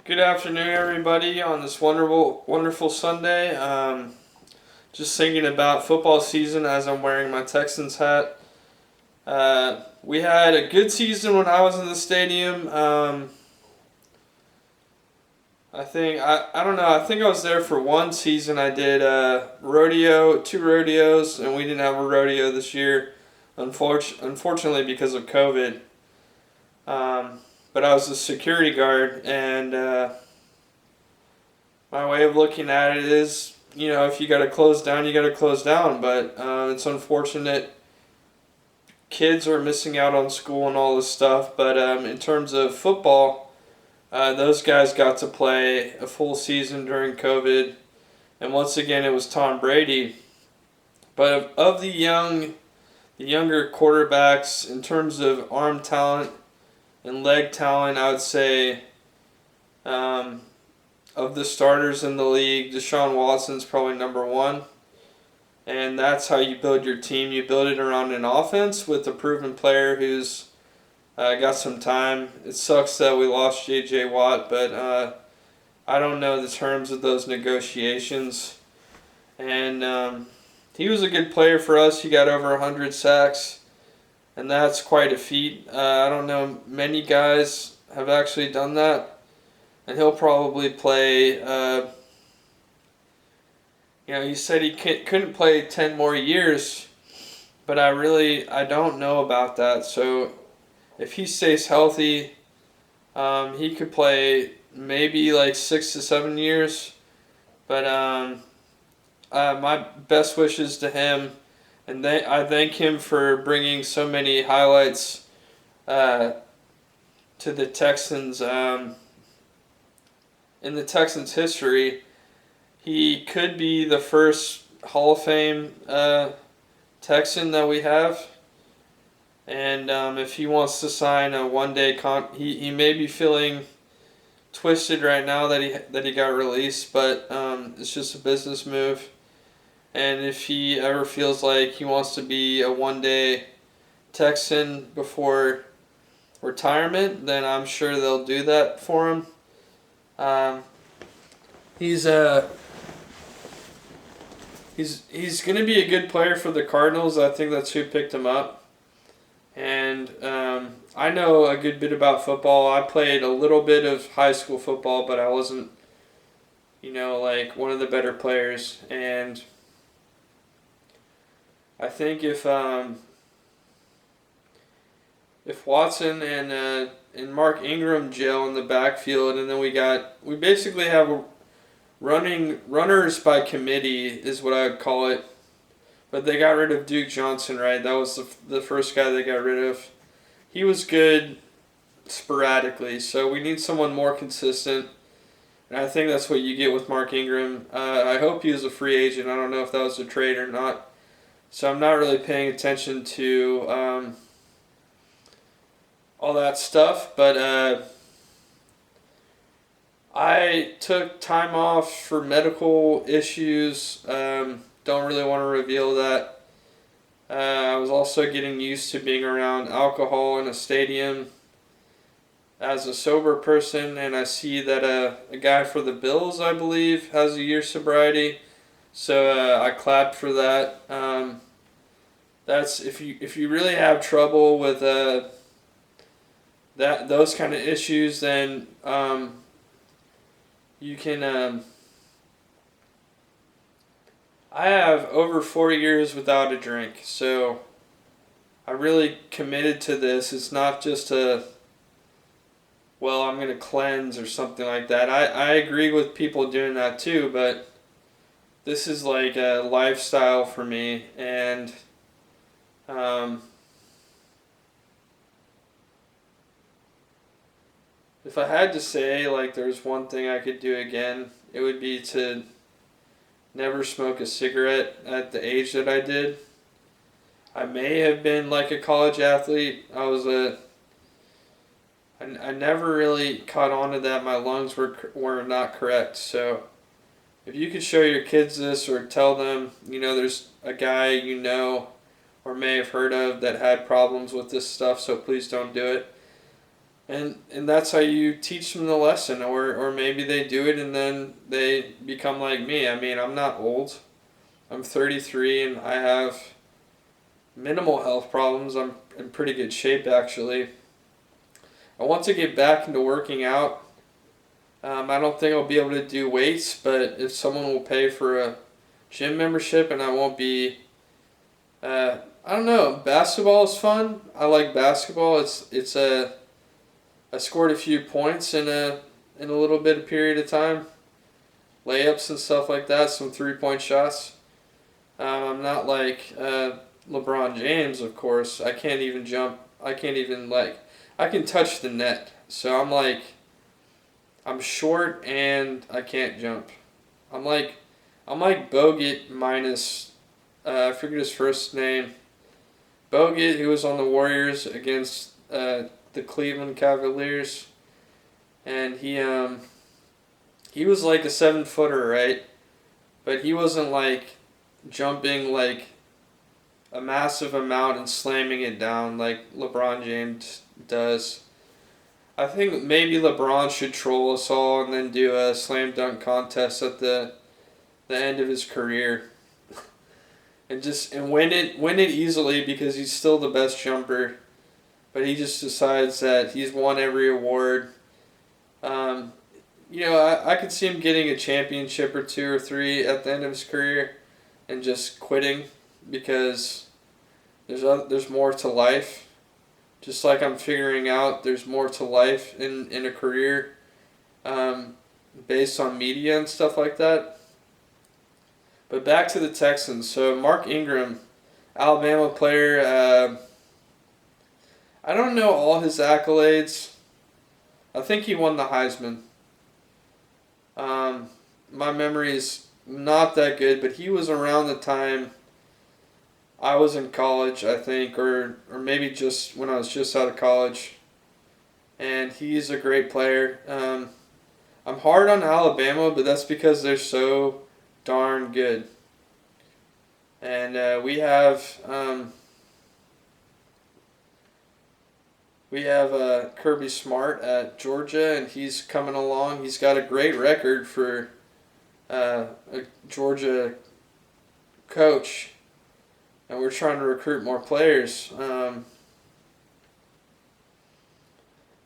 Good afternoon, everybody, on this wonderful Sunday. Just thinking about football season as I'm wearing my Texans hat. We had a good season when I was in the stadium. I don't know. I think I was there for one season. I did two rodeos, and we didn't have a rodeo this year, unfortunately because of COVID. But I was a security guard, and my way of looking at it is, if you got to close down, you got to close down. But it's unfortunate kids are missing out on school and all this stuff. But in terms of football, those guys got to play a full season during COVID, and once again it was Tom Brady. But of the younger quarterbacks, in terms of arm talent and leg talent, I would say of the starters in the league, Deshaun Watson's probably number one. And that's how you build your team. You build it around an offense with a proven player who's got some time. It sucks that we lost J.J. Watt, but I don't know the terms of those negotiations. And he was a good player for us. He got over 100 sacks, and that's quite a feat. I don't know many guys have actually done that. And he'll probably play. He said he couldn't play 10 more years, but I don't know about that. So if he stays healthy, he could play maybe like 6 to 7 years. But my best wishes to him, and I thank him for bringing so many highlights to the Texans. In the Texans' history, he could be the first Hall of Fame Texan that we have. And if he wants to sign a one-day he may be feeling twisted right now that he got released, but it's just a business move. And if he ever feels like he wants to be a one-day Texan before retirement, then I'm sure they'll do that for him. He's going to be a good player for the Cardinals. I think that's who picked him up. And I know a good bit about football. I played a little bit of high school football, but I wasn't, like one of the better players. And I think if Watson and Mark Ingram gel in the backfield, and then we basically have runners by committee is what I would call it. But they got rid of Duke Johnson, right? That was the first guy they got rid of. He was good sporadically, so we need someone more consistent. And I think that's what you get with Mark Ingram. I hope he was a free agent. I don't know if that was a trade or not. So I'm not really paying attention to all that stuff, but I took time off for medical issues. Don't really want to reveal that. I was also getting used to being around alcohol in a stadium as a sober person, and I see that a guy for the Bills, I believe, has a year's sobriety. So I clapped for that. That's if you really have trouble with those kind of issues, then you can. I have over 4 years without a drink, so I really committed to this. It's not just I'm going to cleanse or something like that. I agree with people doing that too, but this is like a lifestyle for me, and if I had to say, like, there's one thing I could do again, it would be to never smoke a cigarette at the age that I did. I may have been like a college athlete. I never really caught on to that. My lungs were not correct. So if you could show your kids this or tell them, there's a guy or may have heard of that had problems with this stuff, so please don't do it. And that's how you teach them the lesson, or maybe they do it and then they become like me. I mean, I'm not old. I'm 33 and I have minimal health problems. I'm in pretty good shape actually. I want to get back into working out. I don't think I'll be able to do weights, but if someone will pay for a gym membership and I won't be, I don't know. Basketball is fun. I like basketball. It's a I scored a few points in a little bit of period of time, layups and stuff like that. Some 3-point shots. I'm not like LeBron James, of course. I can't even jump. I can't even I can touch the net. So I'm short and I can't jump. I'm like I'm like Bogut minus I forget his first name. Bogut, who was on the Warriors against the Cleveland Cavaliers, and he was like a 7-footer, right? But he wasn't like jumping like a massive amount and slamming it down like LeBron James does. I think maybe LeBron should troll us all and then do a slam dunk contest at the end of his career. And win it easily because he's still the best jumper, but he just decides that he's won every award. Um, I could see him getting a championship or two or three at the end of his career, and just quitting because there's more to life. Just like I'm figuring out, there's more to life in a career, um, based on media and stuff like that. But back to the Texans. So Mark Ingram, Alabama player. I don't know all his accolades. I think he won the Heisman. Um, my memory is not that good, but he was around the time I was in college, I think, or maybe just when I was just out of college. And he's a great player. I'm hard on Alabama, but that's because they're so darn good. And we have Kirby Smart at Georgia, and he's coming along. He's got a great record for a Georgia coach, and we're trying to recruit more players. But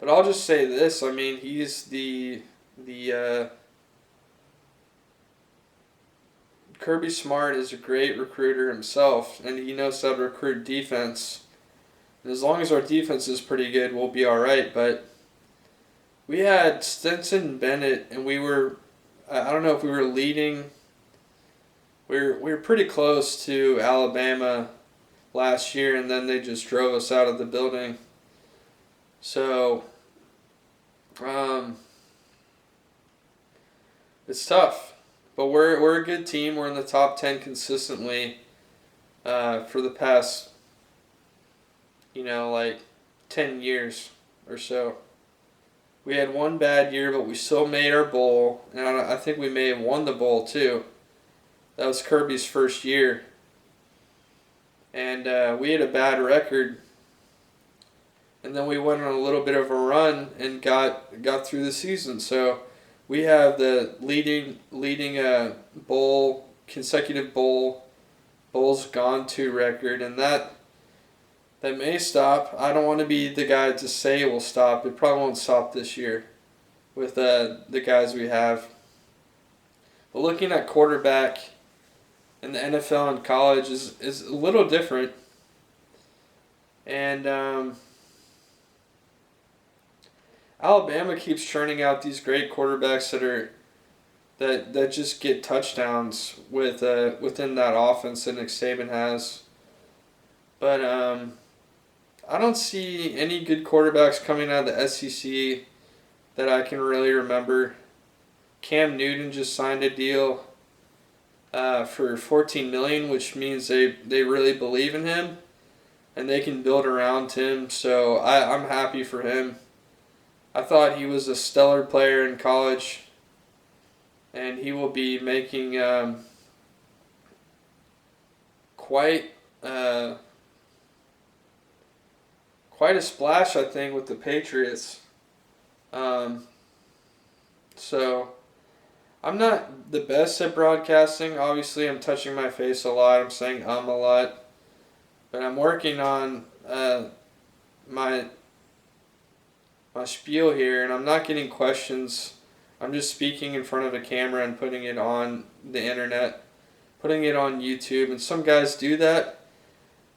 I'll just say this: I mean, he's the Kirby Smart is a great recruiter himself, and he knows how to recruit defense. And as long as our defense is pretty good, we'll be all right. But we had Stetson Bennett, and I don't know if we were leading. We were pretty close to Alabama last year, and then they just drove us out of the building. So, it's tough. But we're a good team. We're in the top 10 consistently for the past, like 10 years or so. We had one bad year, but we still made our bowl, and I think we may have won the bowl too. That was Kirby's first year, and we had a bad record, and then we went on a little bit of a run and got through the season. So we have the leading bowl consecutive bowls gone to record, and that may stop. I don't want to be the guy to say it will stop. It probably won't stop this year with the guys we have. But looking at quarterback in the NFL and college is a little different. And Alabama keeps churning out these great quarterbacks that just get touchdowns within that offense that Nick Saban has. But I don't see any good quarterbacks coming out of the SEC that I can really remember. Cam Newton just signed a deal for $14 million, which means they really believe in him and they can build around him. So I'm happy for him. I thought he was a stellar player in college, and he will be making quite quite a splash, I think, with the Patriots. Um, so I'm not the best at broadcasting. Obviously, I'm touching my face a lot. I'm saying a lot, but I'm working on my my spiel here, and I'm not getting questions. I'm just speaking in front of a camera and putting it on the internet, putting it on YouTube. And some guys do that.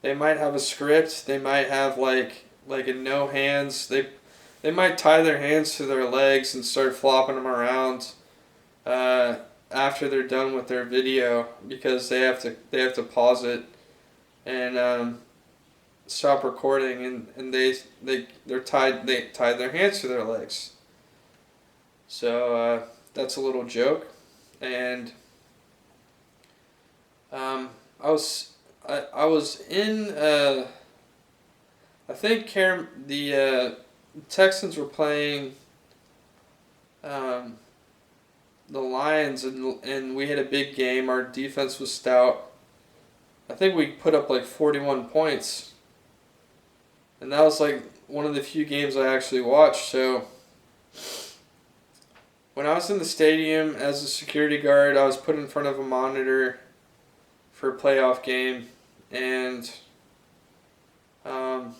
They might have a script. They might have like a no hands. They might tie their hands to their legs and start flopping them around after they're done with their video because they have to pause it and stop recording and they tied their hands to their legs. So that's a little joke, and um, I was in I think the Texans were playing um, the Lions and we had a big game. Our defense was stout. I think we put up like 41 points, and that was like one of the few games I actually watched. So when I was in the stadium as a security guard, I was put in front of a monitor for a playoff game, and um,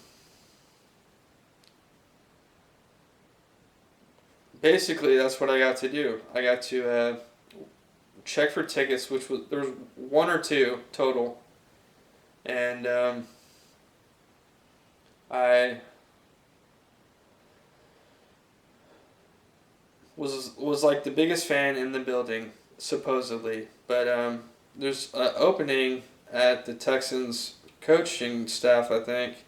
basically that's what I got to do. I got to check for tickets, which was there was one or two total, and I was like the biggest fan in the building supposedly, but there's an opening at the Texans coaching staff, I think,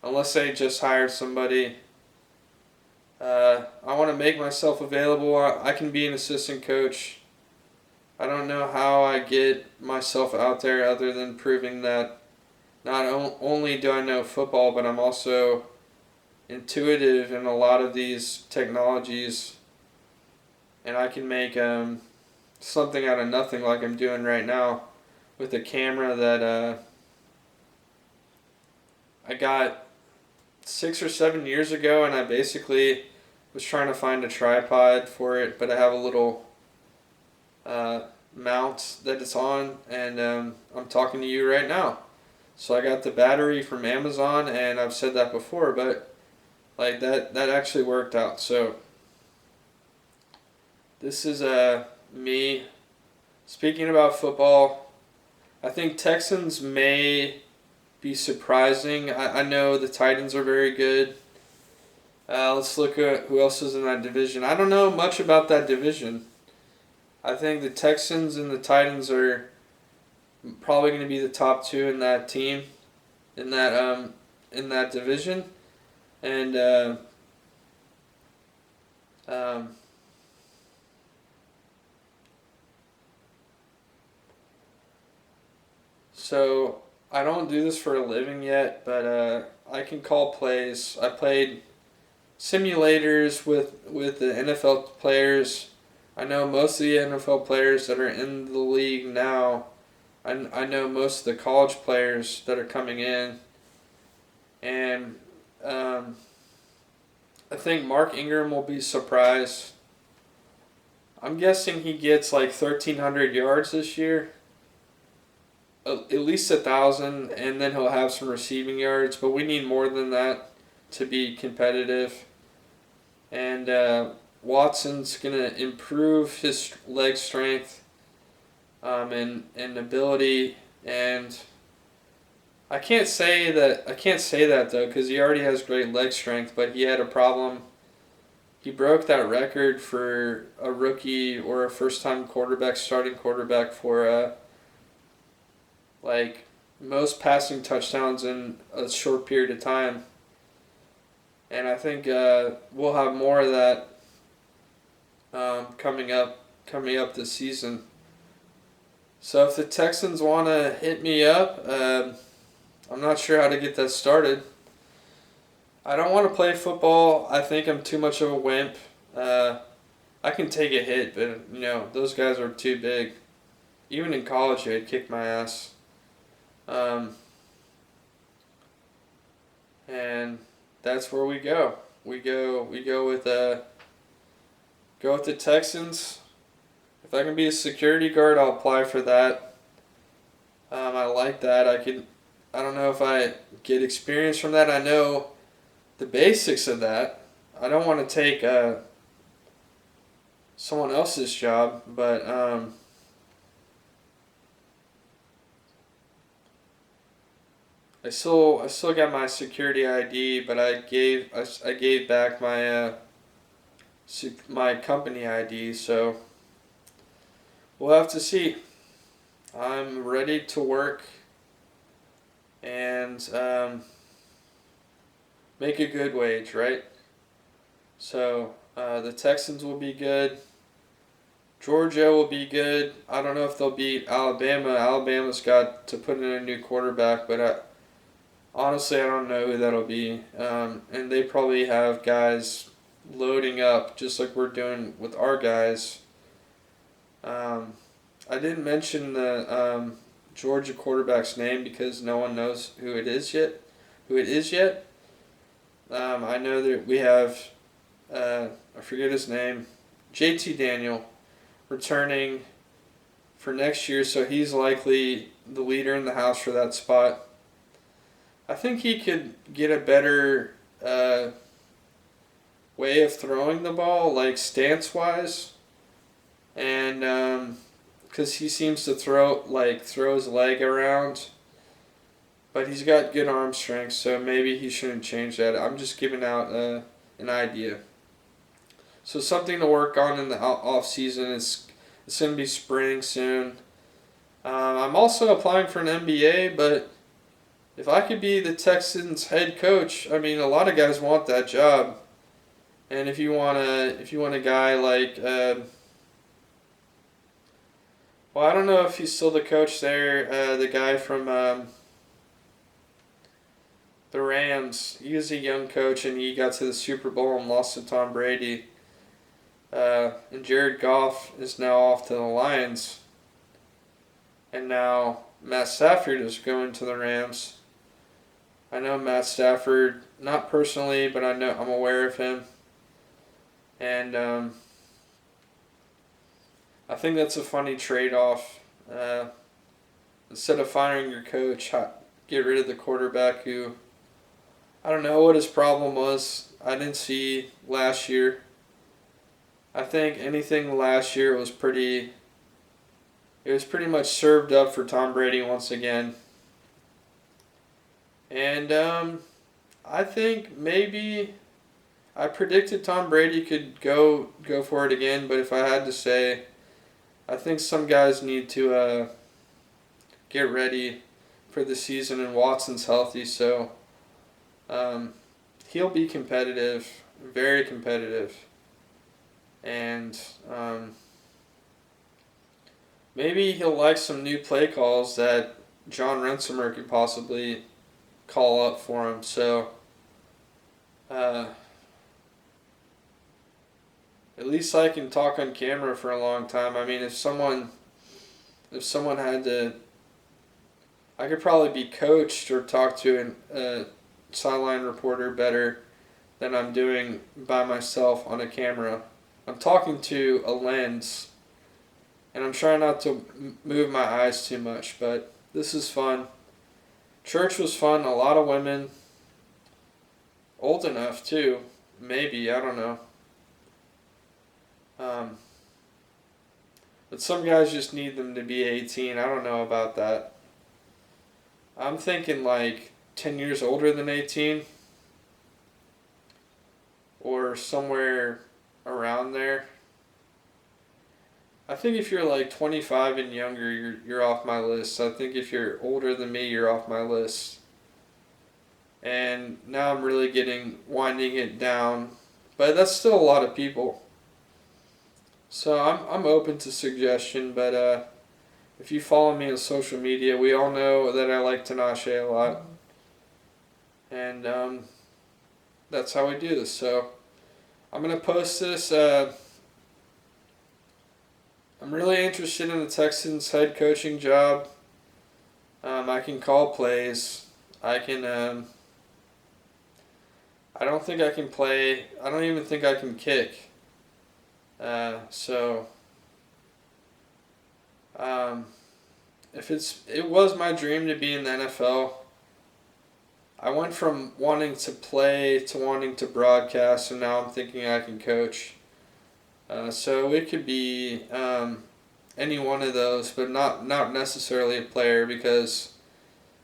unless they just hired somebody. I want to make myself available. I can be an assistant coach. I don't know how I get myself out there other than proving that not only do I know football, but I'm also intuitive in a lot of these technologies, and I can make something out of nothing like I'm doing right now with a camera that I got 6 or 7 years ago, and I basically was trying to find a tripod for it, but I have a little mount that it's on, and I'm talking to you right now. So I got the battery from Amazon, and I've said that before, but like that actually worked out. So this is me speaking about football. I think Texans may be surprising. I know the Titans are very good. Let's look at who else is in that division. I don't know much about that division. I think the Texans and the Titans are probably going to be the top two in that team, in that division, and um, so I don't do this for a living yet, but I can call plays. I played simulators with the NFL players. I know most of the NFL players that are in the league now. I know most of the college players that are coming in, and I think Mark Ingram will be surprised. I'm guessing he gets like 1,300 yards this year, at least 1,000, and then he'll have some receiving yards. But we need more than that to be competitive. And Watson's gonna improve his leg strength, and ability, and I can't say that though because he already has great leg strength, but he had a problem. He broke that record for a rookie or a first-time quarterback, starting quarterback for like most passing touchdowns in a short period of time. And I think we'll have more of that coming up this season. So if the Texans want to hit me up, I'm not sure how to get that started. I don't want to play football. I think I'm too much of a wimp. I can take a hit, but those guys are too big. Even in college, they'd kick my ass. And that's where we go. go with the Texans. If I can be a security guard, I'll apply for that. I like that. I don't know if I get experience from that. I know the basics of that. I don't want to take someone else's job, but I still got my security ID, but I gave back my company ID, so we'll have to see. I'm ready to work and make a good wage, right? So the Texans will be good. Georgia will be good. I don't know if they'll beat Alabama. Alabama's got to put in a new quarterback, but honestly, I don't know who that'll be. And they probably have guys loading up just like we're doing with our guys. I didn't mention the Georgia quarterback's name because no one knows who it is yet. I know that we have, I forget his name, JT Daniel, returning for next year, so he's likely the leader in the house for that spot. I think he could get a better way of throwing the ball, like stance-wise, and because he seems to throw his leg around, but he's got good arm strength, so maybe he shouldn't change that. I'm just giving out an idea. So something to work on in the off season. It's going to be spring soon. I'm also applying for an MBA, but if I could be the Texans head coach, I mean, a lot of guys want that job. And if you want a guy like, well, I don't know if he's still the coach there. The guy from the Rams. He was a young coach, and he got to the Super Bowl and lost to Tom Brady. And Jared Goff is now off to the Lions. And now Matt Stafford is going to the Rams. I know Matt Stafford, not personally, but I'm aware of him. And I think that's a funny trade-off. Instead of firing your coach, get rid of the quarterback who, I don't know what his problem was. I didn't see last year. I think anything last year was pretty much served up for Tom Brady once again. And I think maybe I predicted Tom Brady could go for it again, but if I had to say, I think some guys need to get ready for the season, and Watson's healthy, so he'll be competitive, very competitive. And maybe he'll like some new play calls that John Rensemer could possibly call up for him. So at least I can talk on camera for a long time. I mean, if someone had to, I could probably be coached or talk to a sideline reporter better than I'm doing by myself on a camera. I'm talking to a lens, and I'm trying not to move my eyes too much, but this is fun. Church was fun, a lot of women, old enough too, maybe, I don't know. But some guys just need them to be 18, I don't know about that. I'm thinking like 10 years older than 18, or somewhere around there. I think if you're like 25 and younger, you're off my list. I think if you're older than me, you're off my list. And now I'm really winding it down, but that's still a lot of people. So I'm open to suggestion, but if you follow me on social media, we all know that I like Tinashe a lot, and that's how we do this. So I'm gonna post this. I'm really interested in the Texans head coaching job. I can call plays. I I don't think I can play. I don't even think I can kick. So if it was my dream to be in the NFL. I went from wanting to play to wanting to broadcast, and now I'm thinking I can coach. So it could be any one of those, but not necessarily a player because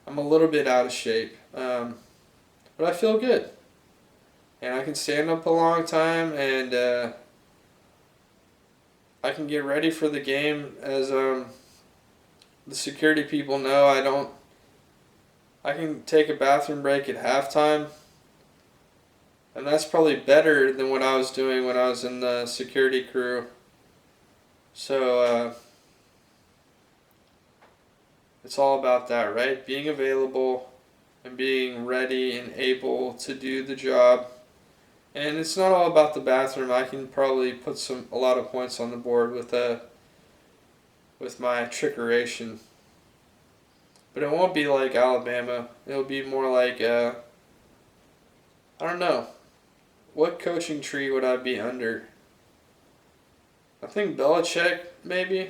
I'm a little bit out of shape. But I feel good, and I can stand up a long time, and I can get ready for the game. As the security people know, I can take a bathroom break at halftime, and that's probably better than what I was doing when I was in the security crew. So it's all about that, right? Being available and being ready and able to do the job. And it's not all about the bathroom. I can probably put a lot of points on the board with my trickeration. But it won't be like Alabama. It'll be more like I don't know. What coaching tree would I be under? I think Belichick, maybe.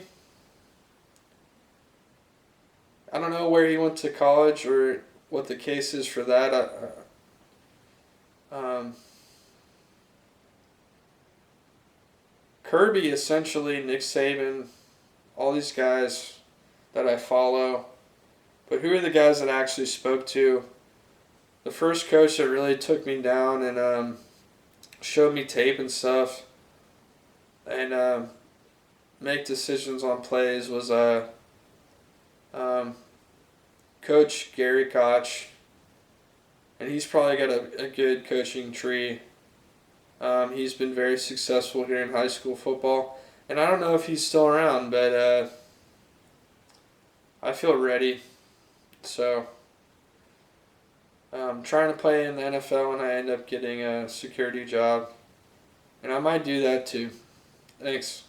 I don't know where he went to college or what the case is for that. Kirby, essentially, Nick Saban, all these guys that I follow. But who are the guys that I actually spoke to? The first coach that really took me down and showed me tape and stuff and make decisions on plays was Coach Gary Koch. And he's probably got a good coaching tree. He's been very successful here in high school football. And I don't know if he's still around, but I feel ready. So I'm trying to play in the NFL and I end up getting a security job. And I might do that too. Thanks.